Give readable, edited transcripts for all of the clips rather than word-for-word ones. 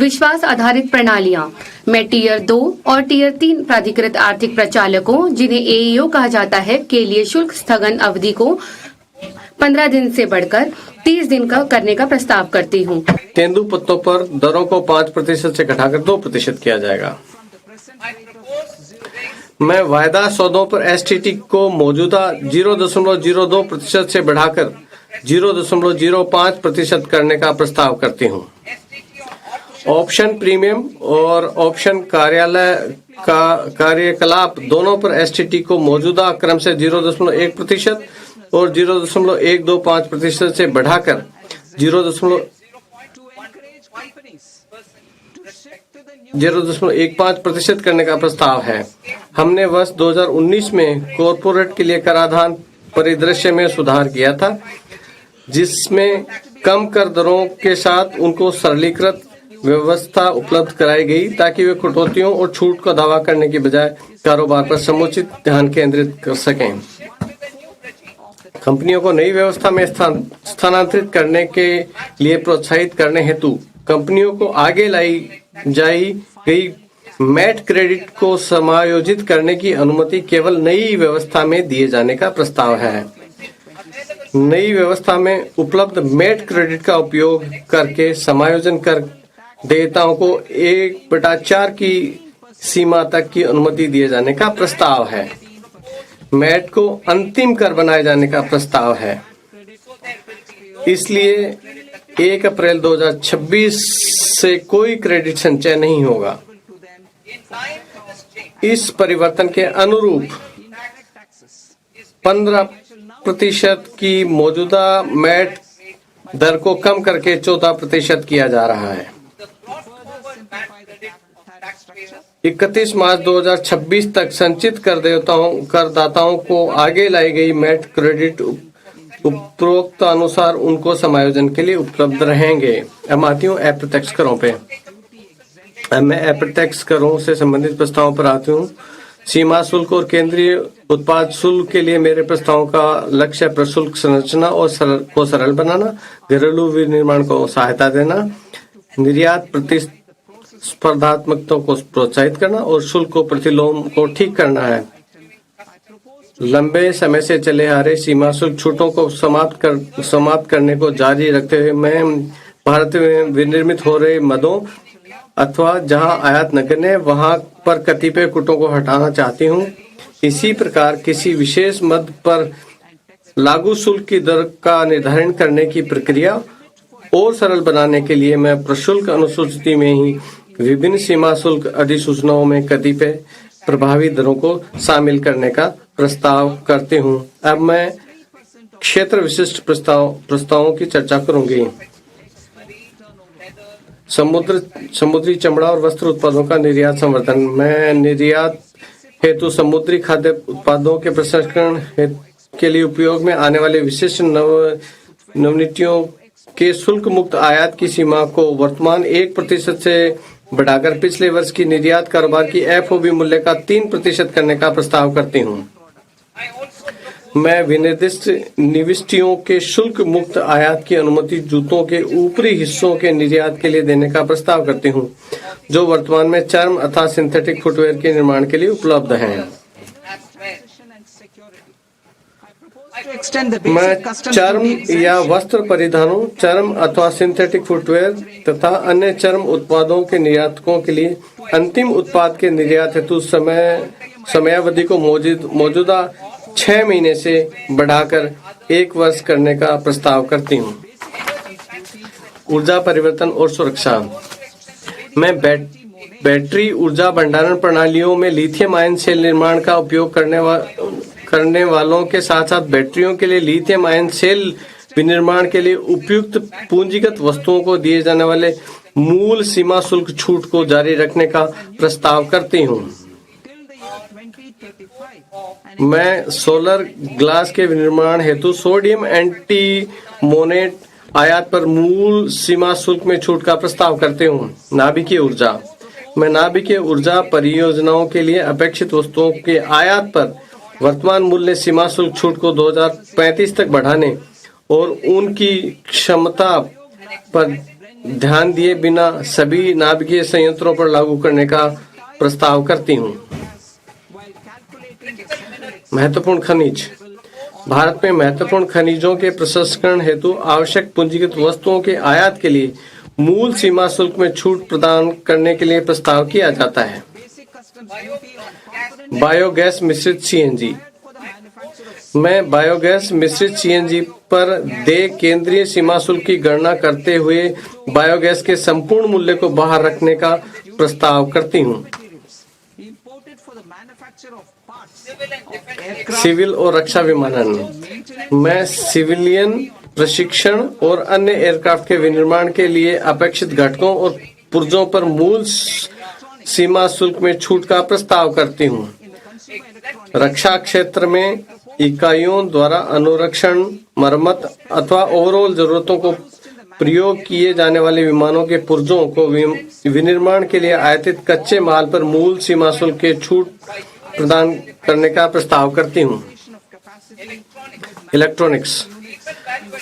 विश्वास आधारित प्रणालियां में टीयर 2 और टीयर 3 प्राधिकृत आर्थिक प्रचालकों, जिन्हें एईओ कहा जाता है, के लिए शुल्क स्थगन अवधि को 15 दिन से बढ़कर 30 दिन का करने का प्रस्ताव करती हूँ। तेंदुपत्तों पर दरों को 5% से घटाकर 2% किया जाएगा। मैं वायदा सौदों पर एसटीटी को मौजूदा 0.02% से बढ़ाकर 0.05% करने का प्रस्ताव करती हूँ। ऑप्शन प्रीमियम और ऑप्शन कार्यकलाप दोनों पर एसटीटी को मौजूदा क्रम से 0.1% और 0.125% से बढ़ाकर 0.15% करने का प्रस्ताव है। हमने वर्ष 2019 में कॉरपोरेट के लिए कराधान परिदृश्य में सुधार किया था, जिसमें कम कर दरों के साथ उनको सरलीकृत व्यवस्था उपलब्ध कराई गई ताकि वे कटौतियों और छूट का दावा करने की बजाय कारोबार पर समुचित ध्यान केंद्रित कर सकें। कंपनियों को नई व्यवस्था में स्थानांतरित करने के लिए प्रोत्साहित करने हेतु कंपनियों को आगे लाई जाई गई मैट क्रेडिट को समायोजित करने की अनुमति केवल नई व्यवस्था में दिए जाने का प्रस्ताव है। नई व्यवस्था में उपलब्ध मैट क्रेडिट का उपयोग करके समायोजन कर देयताओं को 1/4 की सीमा तक की अनुमति दिए जाने का प्रस्ताव है। मैट को अंतिम कर बनाए जाने का प्रस्ताव है। इसलिए 1 अप्रैल 2026 से कोई क्रेडिट संचय नहीं होगा। इस परिवर्तन के अनुरूप 15% की मौजूदा मैट दर को कम करके 14% किया जा रहा है। 31 मार्च 2026 तक संचित करदाताओं को आगे लाई गई मैट क्रेडिट उपरोक्त अनुसार उनको समायोजन के लिए उपलब्ध रहेंगे। अब आती हूँ अप्रत्यक्ष करों पे। अब मैं अप्रत्यक्ष करों से संबंधित प्रस्तावों पर आती हूँ। सीमा शुल्क और केंद्रीय उत्पाद शुल्क के लिए मेरे प्रस्तावों का लक्ष्य प्रशुल्क संरचना और सरल बनाना, घरेलू विनिर्माण को सहायता देना, निर्यात प्रतिस्पर्धात्मकता को प्रोत्साहित करना और शुल्क को प्रतिलोम को ठीक करना है। लंबे समय से चले आ रहे सीमा शुल्क छूटों को समाप्त करने को जारी रखते हुए मैं भारत में विनिर्मित हो रहे मदों अथवा जहां आयात नगण्य वहां पर कतिपय कूटों को हटाना चाहती हूं। इसी प्रकार किसी विशेष मद पर लागू शुल्क की दर का निर्धारण करने की प्रक्रिया और सरल बनाने के लिए मैं प्रशुल्क अनुसूची में ही विभिन्न सीमा शुल्क अधिसूचनाओं में कतिपय प्रभावी दरों को शामिल करने का प्रस्ताव करती हूं। अब मैं क्षेत्र विशिष्ट प्रस्तावों की चर्चा करूंगी। समुद्री चमड़ा और वस्त्र उत्पादों का निर्यात संवर्धन। मैं निर्यात हेतु समुद्री खाद्य उत्पादों के प्रसंस्करण के लिए उपयोग में आने वाले विशिष्ट नवनीतियों के शुल्क मुक्त आयात की सीमा को वर्तमान 1% से बढ़ाकर पिछले वर्ष की निर्यात कारोबार की एफओबी मूल्य का 3% करने का प्रस्ताव करती हूँ। मैं विनिर्दिष्ट निविष्टियों के शुल्क मुक्त आयात की अनुमति जूतों के ऊपरी हिस्सों के निर्यात के लिए देने का प्रस्ताव करती हूँ, जो वर्तमान में चर्म अथवा सिंथेटिक फुटवेयर के निर्माण के लिए उपलब्ध हैं। मैं चर्म या वस्त्र परिधानों, चर्म अथवा सिंथेटिक फुटवेयर तथा अन्य चर्म उत्पादों के निर्यातकों के लिए अंतिम उत्पाद के निर्यात हेतु समयावधि को मौजूदा 6 महीने से बढ़ाकर 1 वर्ष करने का प्रस्ताव करती हूँ। ऊर्जा परिवर्तन और सुरक्षा। मैं बैटरी ऊर्जा भंडारण प्रणालियों में लिथियम आयन सेल निर्माण का उपयोग करने वालों के साथ साथ बैटरियों के लिए लिथियम आयन सेल विनिर्माण के लिए उपयुक्त पूंजीगत वस्तुओं को दिए जाने वाले मूल सीमा शुल्क छूट को जारी रखने का प्रस्ताव करती हूँ। मैं सोलर ग्लास के विनिर्माण हेतु सोडियम एंटीमोनेट आयात पर मूल सीमा शुल्क में छूट का प्रस्ताव करते हूँ। नाभिकीय ऊर्जा। मैं नाभिकीय ऊर्जा परियोजनाओं के लिए अपेक्षित वस्तुओं के आयात पर वर्तमान मूल्य सीमा शुल्क छूट को 2035 तक बढ़ाने और उनकी क्षमता पर ध्यान दिए बिना सभी नाभिकीय संयंत्रों पर लागू करने का प्रस्ताव करती हूँ। महत्वपूर्ण खनिज। भारत में महत्वपूर्ण खनिजों के प्रसंस्करण हेतु आवश्यक पूंजीगत वस्तुओं के आयात के लिए मूल सीमा शुल्क में छूट प्रदान करने के लिए प्रस्ताव किया जाता है। बायोगैस मिश्रित सीएनजी। मैं बायोगैस मिश्रित सीएनजी पर देय केंद्रीय सीमा शुल्क की गणना करते हुए बायोगैस के संपूर्ण मूल्य को बाहर रखने का प्रस्ताव करती हूँ। सिविल और रक्षा विमानन। मैं सिविलियन प्रशिक्षण और अन्य एयरक्राफ्ट के विनिर्माण के लिए अपेक्षित घटकों और पुर्जों पर मूल सीमा शुल्क में छूट का प्रस्ताव करती हूँ। रक्षा क्षेत्र में इकाइयों द्वारा अनुरक्षण, मरम्मत अथवा ओवरऑल जरूरतों को प्रयोग किए जाने वाले विमानों के पुर्जों को विनिर्माण के लिए आयातित कच्चे माल पर मूल सीमा शुल्क के छूट प्रदान करने का प्रस्ताव करती हूँ। इलेक्ट्रॉनिक्स।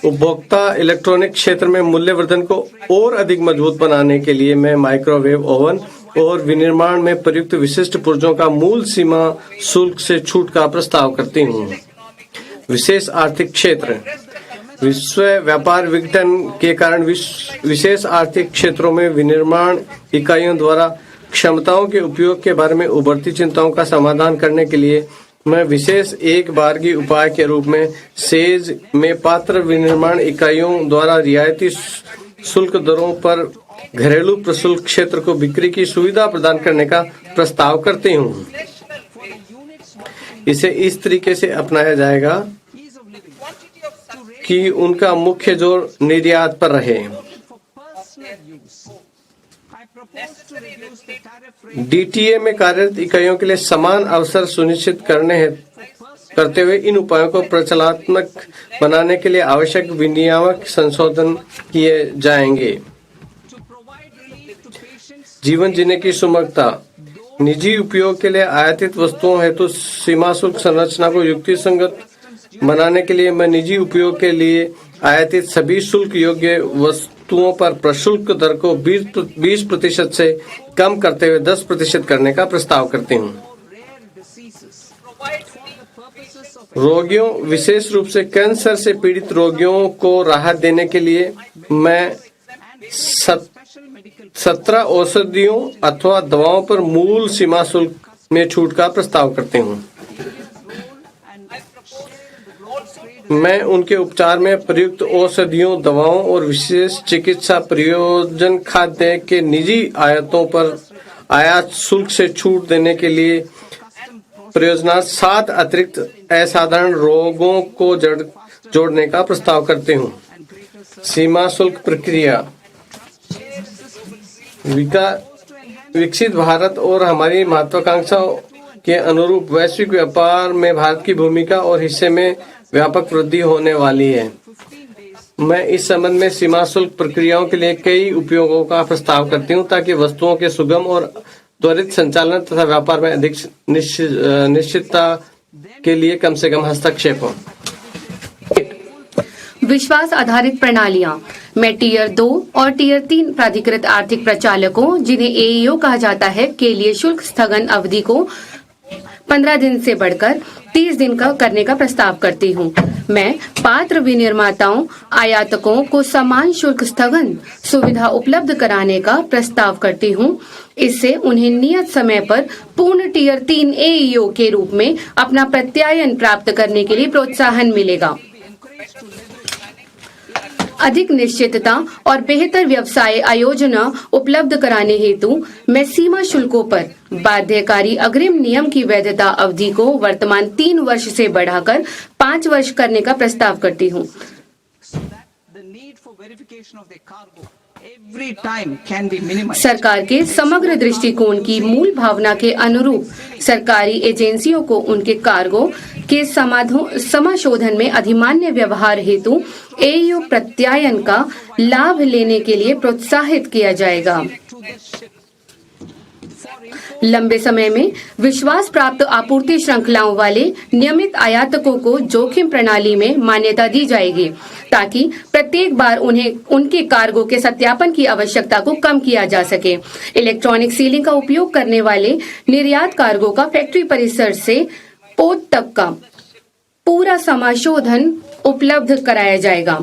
उपभोक्ता इलेक्ट्रॉनिक क्षेत्र में मूल्यवर्धन को और अधिक मजबूत बनाने के लिए मैं माइक्रोवेव ओवन और विनिर्माण में प्रयुक्त विशिष्ट पुर्जों का मूल सीमा शुल्क से छूट का प्रस्ताव करती हूँ। विशेष आर्थिक क्षेत्र। विश्व व्यापार विघटन के कारण विशेष आर्थिक क्षेत्रों में विनिर्माण इकाइयों द्वारा क्षमताओं के उपयोग के बारे में उभरती चिंताओं का समाधान करने के लिए मैं विशेष एक बारगी उपाय के रूप में सेज में पात्र विनिर्माण इकाइयों द्वारा रियायती शुल्क दरों पर घरेलू प्रशुल्क क्षेत्र को बिक्री की सुविधा प्रदान करने का प्रस्ताव करती हूँ। इसे इस तरीके से अपनाया जाएगा कि उनका मुख्य जोर निर्यात पर रहे। डीटीए में कार्यरत इकाइयों के लिए समान अवसर सुनिश्चित करते हुए इन उपायों को प्रचलात्मक बनाने के लिए आवश्यक विनियामक संशोधन किए जाएंगे। जीवन जीने की सुगमता। निजी उपयोग के लिए आयातित वस्तुओं हेतु सीमा शुल्क संरचना को युक्तिसंगत बनाने के लिए मैं निजी उपयोग के लिए आयातित सभी शुल्क योग्य वस्तुओं पर प्रशुल्क दर को 20% से कम करते हुए 10% करने का प्रस्ताव करती हूँ। रोगियों, विशेष रूप से कैंसर से पीड़ित रोगियों को राहत देने के लिए मैं 17 औषधियों अथवा दवाओं पर मूल सीमा शुल्क में छूट का प्रस्ताव करती हूँ। मैं उनके उपचार में प्रयुक्त औषधियों, दवाओं और विशेष चिकित्सा प्रयोजन खाद्य के निजी आयातों पर आयात शुल्क से छूट देने के लिए प्रयोजनार्थ 7 अतिरिक्त असाधारण रोगों को जोड़ने का प्रस्ताव करते हूँ। सीमा शुल्क प्रक्रिया। विकसित भारत और हमारी महत्वाकांक्षाओं के अनुरूप वैश्विक व्यापार में भारत की भूमिका और हिस्से में व्यापक वृद्धि होने वाली है। मैं इस संबंध में सीमा शुल्क प्रक्रियाओं के लिए कई उपयोगों का प्रस्ताव करती हूँ ताकि वस्तुओं के सुगम और त्वरित संचालन तथा व्यापार में अधिक निश्चितता के लिए कम से कम हस्तक्षेप हो। विश्वास आधारित प्रणालियां। मैं टीयर 2 और टीयर 3 प्राधिकृत आर्थिक प्रचालकों, जिन्हें एईओ कहा जाता है, के लिए शुल्क स्थगन अवधि को 15 दिन से बढ़कर 30 दिन का करने का प्रस्ताव करती हूँ। मैं पात्र विनिर्माताओं, आयातकों को समान शुल्क स्थगन सुविधा उपलब्ध कराने का प्रस्ताव करती हूँ। इससे उन्हें नियत समय पर पूर्ण टीयर 3 एईओ के रूप में अपना प्रत्यायन प्राप्त करने के लिए प्रोत्साहन मिलेगा। अधिक निश्चितता और बेहतर व्यवसाय आयोजना उपलब्ध कराने हेतु मैं सीमा शुल्कों पर बाध्यकारी अग्रिम नियम की वैधता अवधि को वर्तमान 3 वर्ष से बढ़ाकर 5 वर्ष करने का प्रस्ताव करती हूँ। सरकार के समग्र दृष्टिकोण की मूल भावना के अनुरूप सरकारी एजेंसियों को उनके कार्गो के समाशोधन में अधिमान्य व्यवहार हेतु एईओ प्रत्यायन का लाभ लेने के लिए प्रोत्साहित किया जाएगा। लंबे समय में विश्वास प्राप्त आपूर्ति श्रृंखलाओं वाले नियमित आयातकों को जोखिम प्रणाली में मान्यता दी जाएगी ताकि प्रत्येक बार उन्हें उनके कार्गो के सत्यापन की आवश्यकता को कम किया जा सके। इलेक्ट्रॉनिक सीलिंग का उपयोग करने वाले निर्यात कार्गो का फैक्ट्री परिसर से पोर्ट तक का पूरा समाशोधन उपलब्ध कराया जाएगा।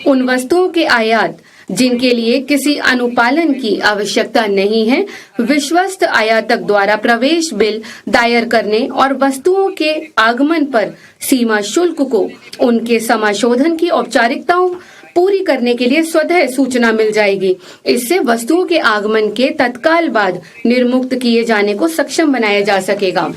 उन वस्तुओं के आयात जिनके लिए किसी अनुपालन की आवश्यकता नहीं है, विश्वस्त आयातक द्वारा प्रवेश बिल दायर करने और वस्तुओं के आगमन पर सीमा शुल्क को उनके समाशोधन की औपचारिकताओं पूरी करने के लिए स्वतः सूचना मिल जाएगी। इससे वस्तुओं के आगमन के तत्काल बाद निर्मुक्त किए जाने को सक्षम बनाया जा सकेगा।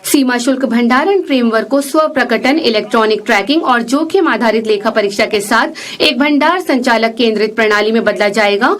सीमा शुल्क भंडारण फ्रेमवर्क को स्व प्रकटन, इलेक्ट्रॉनिक ट्रैकिंग और जोखिम आधारित लेखा परीक्षा के साथ एक भंडार संचालक केंद्रित प्रणाली में बदला जाएगा।